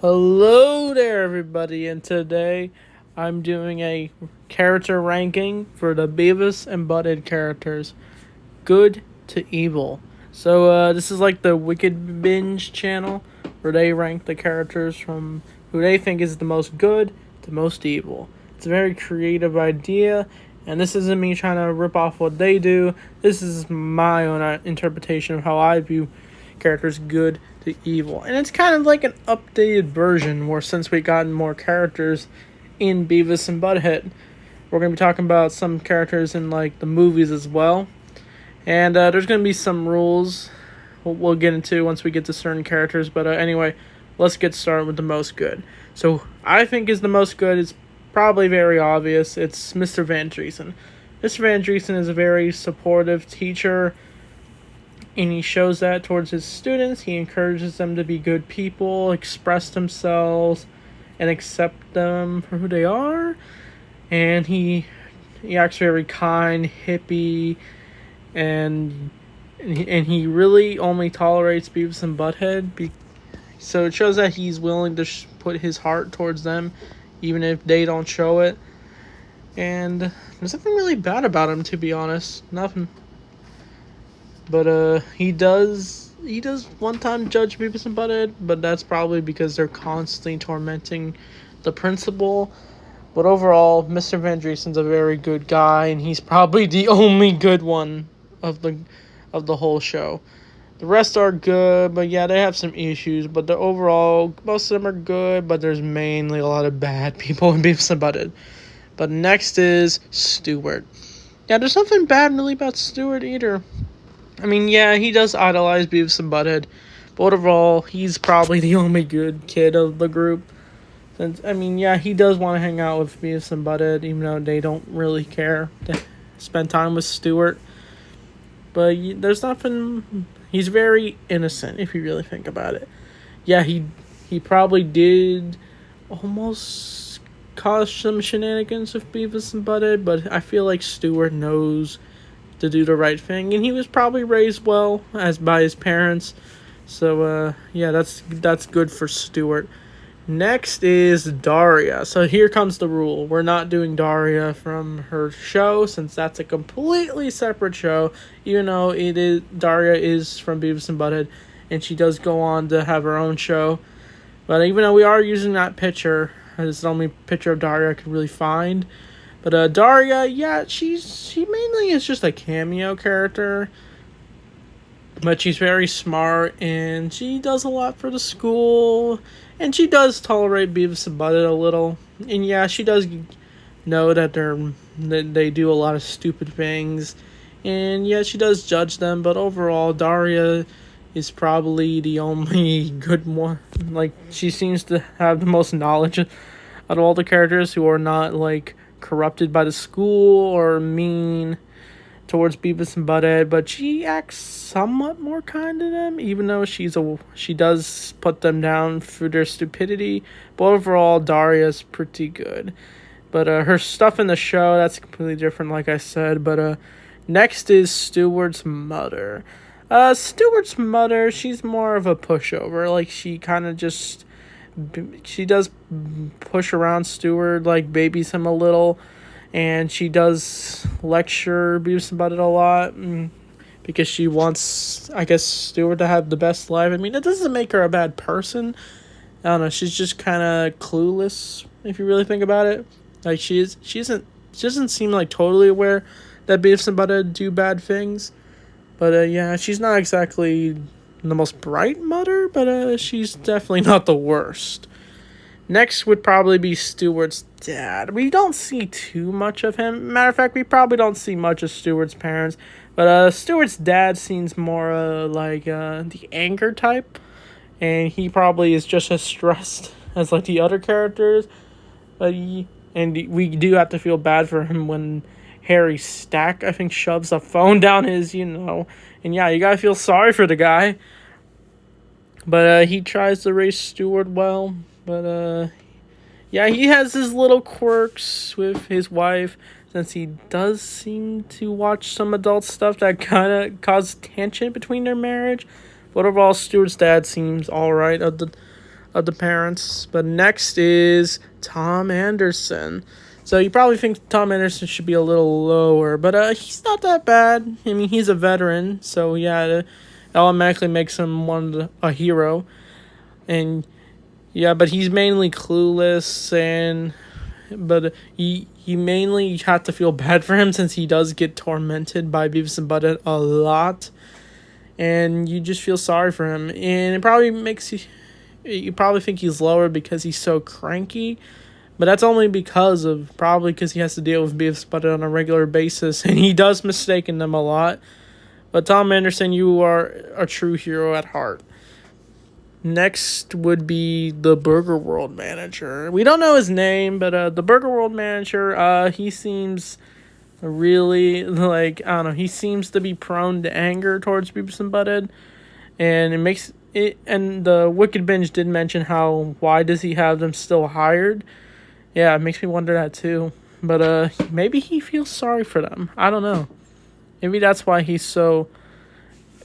Hello there, everybody, and today I'm doing a character ranking for the Beavis and Butthead characters, good to evil. So, this is like the Wicked Binge channel where they rank the characters from who they think is the most good to most evil. It's a very creative idea, and this isn't me trying to rip off what they do. This is my own interpretation of how I view characters good to evil. And it's kind of like an updated version where since we gotten more characters in Beavis and Butthead, we're going to be talking about some characters in like the movies as well. And there's going to be some rules we'll get into once we get to certain characters. But anyway, let's get started with the most good. So I think is the most good is probably very obvious. It's Mr. Van Driesen. Mr. Van Driesen is a very supportive teacher, and he shows that towards his students. He encourages them to be good people, express themselves, and accept them for who they are. And he acts very kind, hippie, and he really only tolerates Beavis and Butthead. So it shows that he's willing to put his heart towards them, even if they don't show it. And there's nothing really bad about him, to be honest. Nothing. But he does one time judge Beavis and Butthead, but that's probably because they're constantly tormenting the principal. But overall, Mr. Van Driesen's a very good guy, and he's probably the only good one of the whole show. The rest are good, but yeah, they have some issues. But the overall, most of them are good, but there's mainly a lot of bad people in Beavis and Butthead. But next is Stuart. Yeah, there's nothing bad really about Stuart either. I mean, yeah, he does idolize Beavis and Butthead, but overall, he's probably the only good kid of the group. Since, I mean, yeah, he does want to hang out with Beavis and Butthead, even though they don't really care to spend time with Stuart. But there's nothing. He's very innocent if you really think about it. Yeah, he probably did almost cause some shenanigans with Beavis and Butthead, but I feel like Stuart knows to do the right thing, and he was probably raised well as by his parents. So yeah, that's good for Stuart. Next is Daria. So here comes the rule. We're not doing Daria from her show, since that's a completely separate show, even though Daria is from Beavis and Butthead, and she does go on to have her own show. But even though we are using that picture, it's the only picture of Daria I could really find. But Daria, yeah, she mainly is just a cameo character, but she's very smart, and she does a lot for the school, and she does tolerate Beavis and Butthead a little. And yeah, she does know that they do a lot of stupid things, and yeah, she does judge them. But overall, Daria is probably the only good one. Like, she seems to have the most knowledge out of all the characters who are not like corrupted by the school or mean towards Beavis and Butthead, but she acts somewhat more kind to them, even though she does put them down for their stupidity. But overall, Daria's pretty good. But her stuff in the show, that's completely different, like I said. But next is Stuart's mother. Stuart's mother, she's more of a pushover. Like, she kind of just she does push around Stuart, like babies him a little, and she does lecture Beavis and Butthead a lot because she wants, I guess, Stuart to have the best life. I mean, it doesn't make her a bad person. I don't know. She's just kind of clueless if you really think about it. Like, she doesn't seem like totally aware that Beavis and Butthead do bad things. But yeah, she's not exactly the most bright mother, but she's definitely not the worst. Next would probably be Stuart's dad. We don't see too much of him. Matter of fact, we probably don't see much of Stuart's parents. But Stuart's dad seems more like the anger type, and he probably is just as stressed as like the other characters. But we do have to feel bad for him when Harry Stack, I think, shoves a phone down his, and yeah, you gotta feel sorry for the guy. But he tries to raise Stuart well. But yeah, he has his little quirks with his wife, since he does seem to watch some adult stuff that kind of cause tension between their marriage. But overall, Stuart's dad seems alright. of the parents. But next is Tom Anderson. So you probably think Tom Anderson should be a little lower, but he's not that bad. I mean, he's a veteran, so yeah, it automatically makes him a hero. And yeah, but he's mainly clueless, but he mainly, you have to feel bad for him since he does get tormented by Beavis and Butthead a lot, and you just feel sorry for him. And it probably makes you probably think he's lower because he's so cranky, but that's only because he has to deal with Beavis and Butthead on a regular basis, and he does mistake in them a lot. But Tom Anderson, you are a true hero at heart. Next would be the Burger World manager. We don't know his name, but the Burger World manager, he seems really, like, I don't know, he seems to be prone to anger towards Beavis and Butthead. And it makes it, and the Wicked Binge did mention why does he have them still hired? Yeah, it makes me wonder that too. But maybe he feels sorry for them. I don't know. Maybe that's why he's so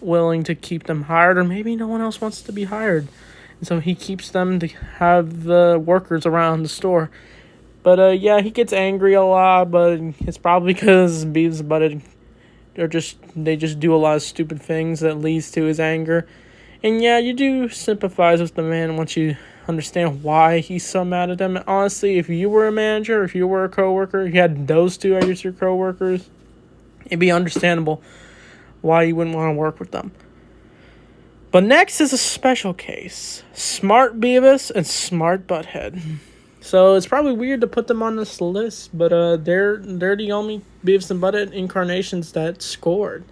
willing to keep them hired, or maybe no one else wants to be hired, and so he keeps them to have the workers around the store. But yeah, he gets angry a lot, but it's probably because Beavis and Butthead they just do a lot of stupid things that leads to his anger. And yeah, you do sympathize with the man once you understand why he's so mad at them. Honestly, if you were a manager, if you were a coworker, you had those two as your coworkers, it'd be understandable why you wouldn't want to work with them. But next is a special case. Smart Beavis and Smart Butthead. So it's probably weird to put them on this list, but they're the only Beavis and Butthead incarnations that scored.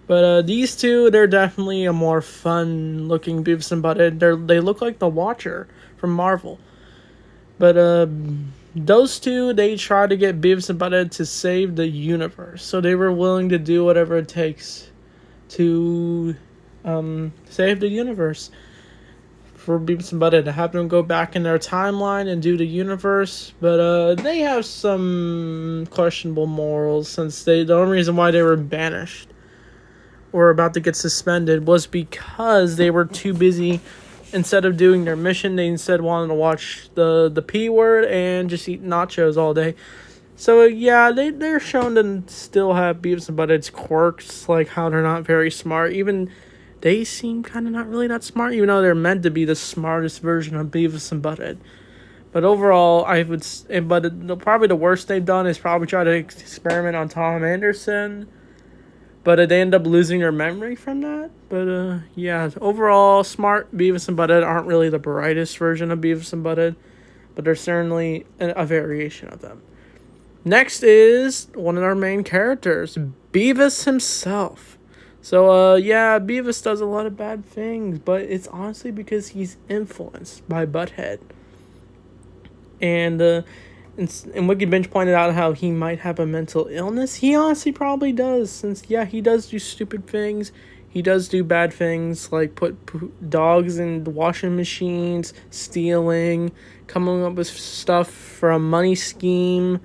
But these two, they're definitely a more fun-looking Beavis and Butthead. They look like the Watcher from Marvel. But those two, they try to get Beavis and Butthead to save the universe. So they were willing to do whatever it takes to save the universe. For Beavis and Butthead to have them go back in their timeline and do the universe. But they have some questionable morals, since the only reason why they were banished or about to get suspended was because they were too busy. Instead of doing their mission, they instead wanted to watch the P word and just eat nachos all day. So yeah, they're shown to still have Beavis and Butthead's quirks, like how they're not very smart. Even they seem kind of not really that smart, even though they're meant to be the smartest version of Beavis and Butthead. But overall, probably the worst they've done is probably try to experiment on Tom Anderson. But they end up losing their memory from that. But yeah, overall, smart Beavis and Butthead aren't really the brightest version of Beavis and Butthead, but they're certainly a variation of them. Next is one of our main characters, Beavis himself. So yeah, Beavis does a lot of bad things, but it's honestly because he's influenced by Butthead. And Wicked Binge pointed out how he might have a mental illness. He honestly probably does, since, yeah, he does do stupid things. He does do bad things, like put dogs in the washing machines, stealing, coming up with stuff for a money scheme.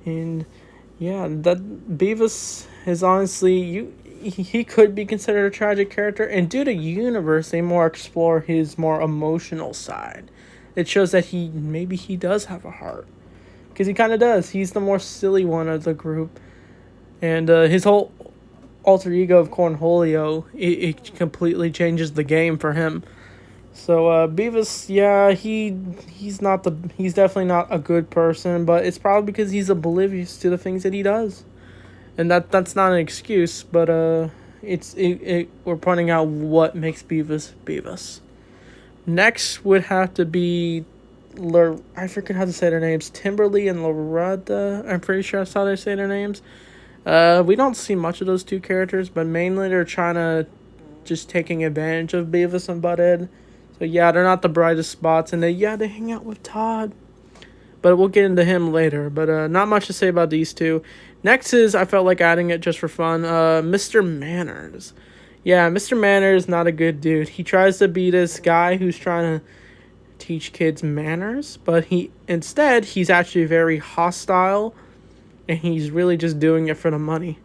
And, yeah, that Beavis is honestly, he could be considered a tragic character. And due to universe, they more explore his more emotional side. It shows that maybe he does have a heart. Because he kind of does. He's the more silly one of the group. And his whole alter ego of Cornholio, it completely changes the game for him. So Beavis, yeah, he's definitely not a good person, but it's probably because he's oblivious to the things that he does. And that's not an excuse, but we're pointing out what makes Beavis Beavis. Next would have to be I forget how to say their names. Timberly and Loretta. I'm pretty sure that's how they say their names. We don't see much of those two characters, but mainly they're trying to just taking advantage of Beavis and Butthead. So yeah, they're not the brightest spots, and they hang out with Todd. But we'll get into him later. But not much to say about these two. Next is, I felt like adding it just for fun, Mr. Manners. Yeah, Mr. Manners, not a good dude. He tries to be this guy who's trying to teach kids manners, but he's actually very hostile, and he's really just doing it for the money.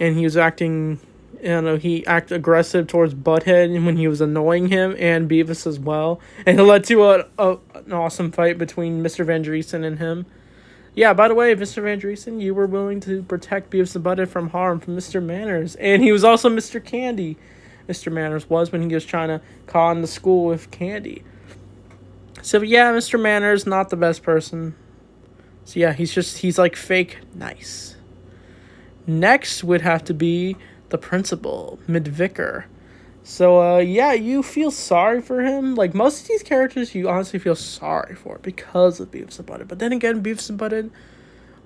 And he was acting You know, he acted aggressive towards Butthead when he was annoying him, and Beavis as well. And it led to an awesome fight between Mr. Van Driesen and him. Yeah, by the way, Mr. Van Driesen, you were willing to protect Beavis and Butthead from harm from Mr. Manners. And he was also Mr. Candy. Mr. Manners was when he was trying to con the school with candy. So yeah, Mr. Manners, not the best person. So yeah, he's like fake nice. Next would have to be the principal, Midvicker. So yeah, you feel sorry for him. Like most of these characters, you honestly feel sorry for because of Beavis and Butthead. But then again, Beavis and Butthead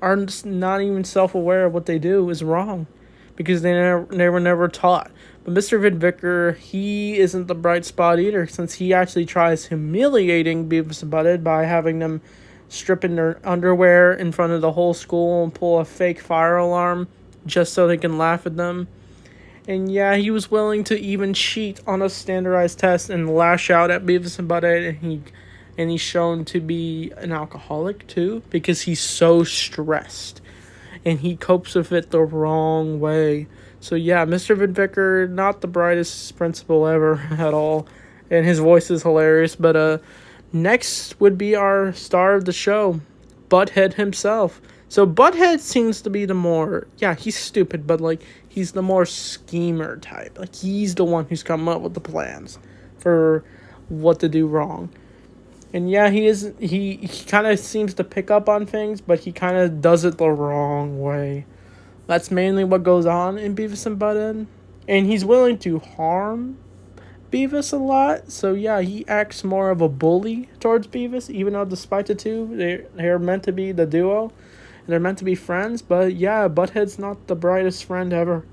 are just not even self-aware of what they do is wrong, because they were never taught. But Mr. Midvicker, he isn't the bright spot either, since he actually tries humiliating Beavis and Butthead by having them strip in their underwear in front of the whole school and pull a fake fire alarm just so they can laugh at them. And yeah, he was willing to even cheat on a standardized test and lash out at Beavis and Butthead, and he's shown to be an alcoholic too, because he's so stressed and he copes with it the wrong way. So yeah, Mr. Midvicker, not the brightest principal ever at all, and his voice is hilarious. But next would be our star of the show, Butthead himself. So Butthead seems to be the more, yeah, he's stupid, but like he's the more schemer type. Like he's the one who's come up with the plans for what to do wrong. And yeah, he kind of seems to pick up on things, but he kind of does it the wrong way. That's mainly what goes on in Beavis and Butthead. And he's willing to harm Beavis a lot. So yeah, he acts more of a bully towards Beavis, even though despite the two, they're meant to be the duo. And they're meant to be friends. But yeah, Butthead's not the brightest friend ever,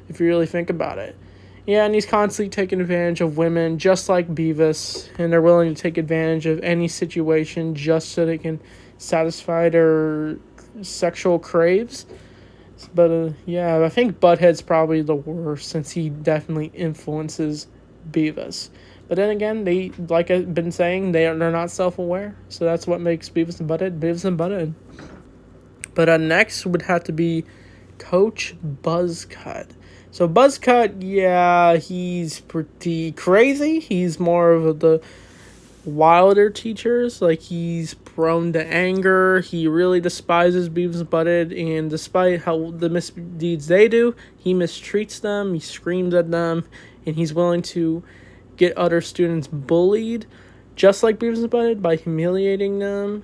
if you really think about it. Yeah, and he's constantly taking advantage of women, just like Beavis. And they're willing to take advantage of any situation just so they can satisfy their sexual craves. But yeah, I think Butthead's probably the worst, since he definitely influences Beavis. But then again, they, like I've been saying, they're not self-aware. So that's what makes Beavis and Butthead. But next would have to be Coach Buzzcut. So Buzzcut, yeah, he's pretty crazy. He's more of the wilder teachers. Like, he's prone to anger. He really despises Beavis and Butthead, and despite how the misdeeds they do, he mistreats them, he screams at them, and he's willing to get other students bullied, just like Beavis and Butthead, by humiliating them.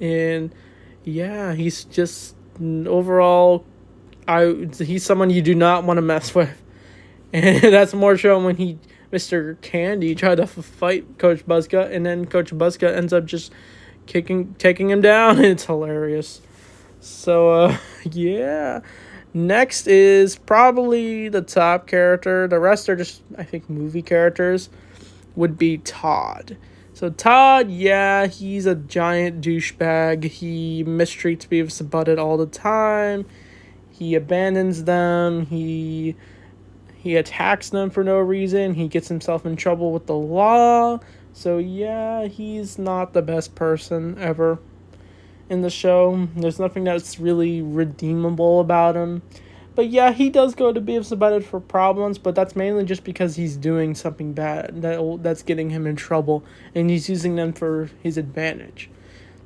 And yeah, he's just overall, he's someone you do not want to mess with. And that's more shown when Mr. Candy tried to fight Coach Buzzcut, and then Coach Buzzcut ends up just taking him down, and it's hilarious. So, yeah. Next is probably the top character. The rest are just, I think, movie characters. Would be Todd. So Todd, yeah, he's a giant douchebag. He mistreats Beavis and Butthead all the time. He abandons them. He attacks them for no reason. He gets himself in trouble with the law. So yeah, he's not the best person ever in the show. There's nothing that's really redeemable about him. But yeah, he does go to Beavis and Butthead for problems, but that's mainly just because he's doing something bad that's getting him in trouble, and he's using them for his advantage.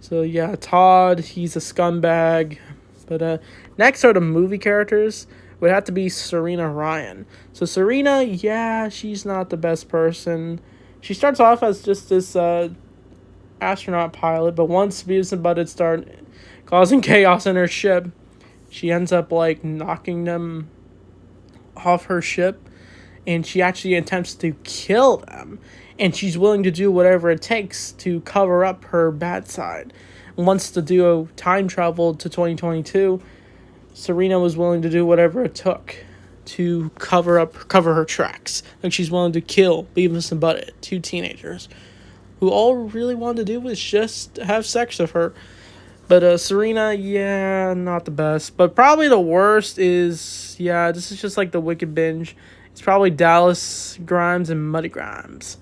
So yeah, Todd, he's a scumbag. But next are the movie characters. Would have to be Serena Ryan. So Serena, yeah, she's not the best person. She starts off as just this astronaut pilot, but once Beavis and Butthead start causing chaos in her ship, she ends up like knocking them off her ship, and she actually attempts to kill them, and she's willing to do whatever it takes to cover up her bad side. Once the duo time traveled to 2022, Serena was willing to do whatever it took to cover her tracks. Like, she's willing to kill Beavis and Butthead, two teenagers who all really wanted to do was just have sex with her. But Serena, yeah, not the best. But probably the worst is, yeah, this is just like the Wicked binge. It's probably Dallas Grimes and Muddy Grimes.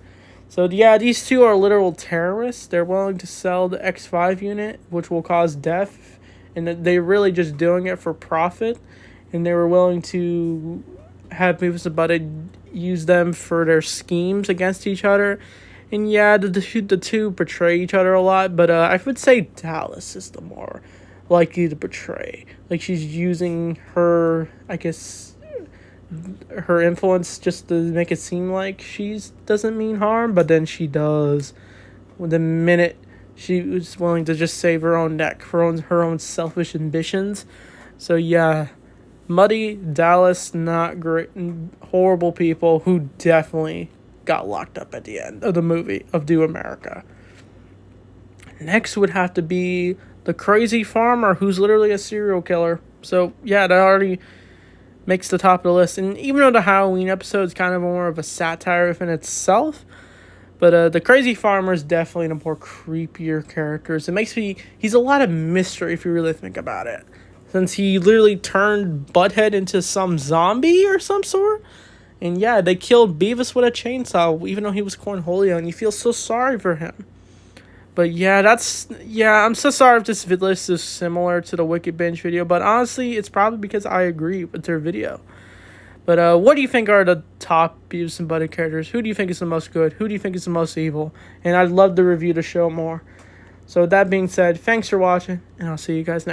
So yeah, these two are literal terrorists. They're willing to sell the X5 unit, which will cause death. And they're really just doing it for profit. And they were willing to have Beavis and Butthead use them for their schemes against each other. And yeah, the two betray each other a lot, but I would say Dallas is the more likely to betray. Like, she's using her, I guess, her influence just to make it seem like she doesn't mean harm, but then she does. The minute she was willing to just save her own neck, her own selfish ambitions. So yeah, Muddy, Dallas, not great, horrible people who definitely got locked up at the end of the movie of Do America. Next would have to be the crazy farmer who's literally a serial killer. So yeah, that already makes the top of the list. And even though the Halloween episode is kind of more of a satire within itself, but the crazy farmer is definitely the more creepier characters. He's a lot of mystery if you really think about it. Since he literally turned Butthead into some zombie or some sort. And yeah, they killed Beavis with a chainsaw, even though he was Cornholio, and you feel so sorry for him. But yeah, I'm so sorry if this list is similar to the Wicked Binge video, but honestly, it's probably because I agree with their video. But what do you think are the top Beavis and Butthead characters? Who do you think is the most good? Who do you think is the most evil? And I'd love to review the show more. So with that being said, thanks for watching, and I'll see you guys next time.